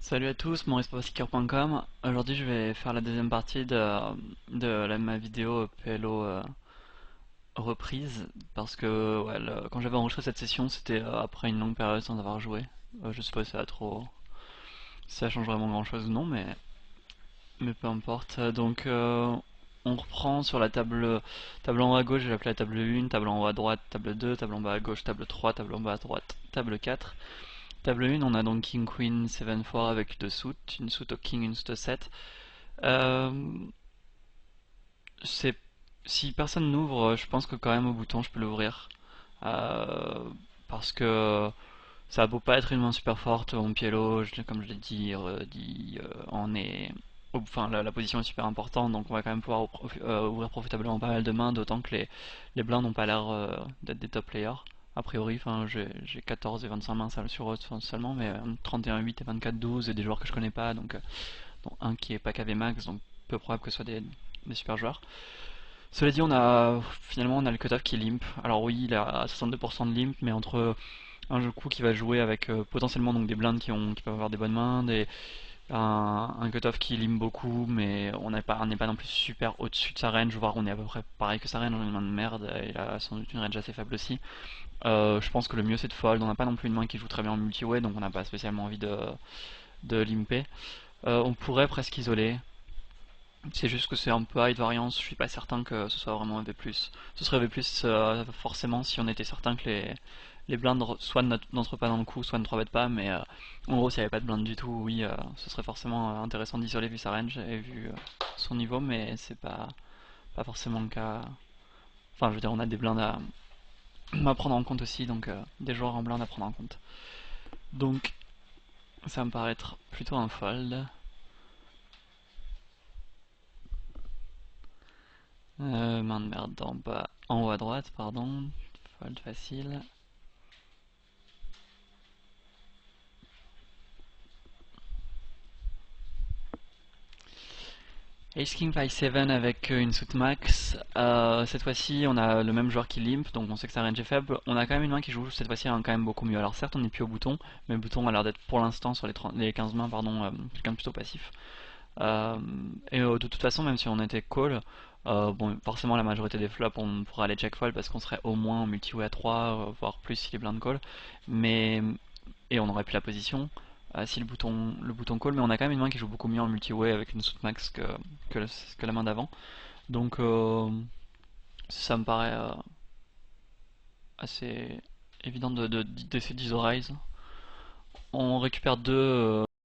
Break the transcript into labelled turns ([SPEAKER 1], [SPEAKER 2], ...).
[SPEAKER 1] Salut à tous, mauricepowerseeker.com. Aujourd'hui je vais faire la deuxième partie de ma vidéo PLO reprise parce que ouais, quand j'avais enregistré cette session c'était après une longue période sans avoir joué. Je sais pas si si ça change vraiment grand chose ou non mais peu importe. On reprend sur la table en haut à gauche, j'ai appelé la table 1, table en haut à droite, table 2, table en bas à gauche, table 3, table en bas à droite, table 4. Table 1, on a donc King Queen 7-4 avec deux suits, une suite au King, une suite au 7. Euh, c'est Si personne n'ouvre, je pense que quand même au bouton je peux l'ouvrir. Euh, Parce que ça a beau pas être une main super forte, on piélo, comme je l'ai on est. Enfin, la position est super importante, donc on va quand même pouvoir ouvrir profitablement pas mal de mains, d'autant que les blinds n'ont pas l'air d'être des top players. A priori, enfin, j'ai 14 et 25 mains sur eux seulement, mais 31-8 et 24-12 et des joueurs que je connais pas, dont un qui est pas KV max, donc peu probable que ce soit des super joueurs. Cela dit, finalement on a le cutoff qui est limp. Alors oui, il est à 62% de limp, mais entre un jeu coup qui va jouer avec potentiellement donc des blindes qui peuvent avoir des bonnes mains, un cutoff qui limp beaucoup, mais on n'est pas non plus super au-dessus de sa range, voire on est à peu près pareil que sa range, on a une main de merde, et il a sans doute une range assez faible aussi. Je pense que le mieux c'est de fold, on n'a pas non plus une main qui joue très bien en multi-way, donc on n'a pas spécialement envie de limper. On pourrait presque isoler. C'est juste que c'est un peu high de variance, je suis pas certain que ce soit vraiment V+. Ce serait V+, forcément si on était certain que les blindes soit n'entrent pas dans le coup, soit ne 3 bet pas, mais en gros s'il n'y avait pas de blinde du tout, oui, ce serait forcément intéressant d'isoler vu sa range et vu son niveau, mais c'est pas forcément le cas. Enfin je veux dire on a des blindes à prendre en compte aussi, donc des joueurs en blind à prendre en compte. Donc ça me paraît être plutôt un fold. Main de merde en haut à droite, pardon. Fold facile. Ace King 5-7 avec une suite max. Cette fois-ci, on a le même joueur qui limp, donc on sait que sa range est faible. On a quand même une main qui joue cette fois-ci quand même beaucoup mieux. Alors certes, on n'est plus au bouton, mais le bouton a l'air d'être pour l'instant sur les 15 mains, pardon, quelqu'un de plutôt passif. De toute façon, même si on était call, bon, forcément la majorité des flops, on pourrait aller check fold parce qu'on serait au moins en multi-way à 3, voire plus si les blind call. Mais et on aurait plus la position si le bouton call, mais on a quand même une main qui joue beaucoup mieux en multi-way avec une max que la main d'avant. Donc ça me paraît assez évident d'essayer d'Iso Raise. On récupère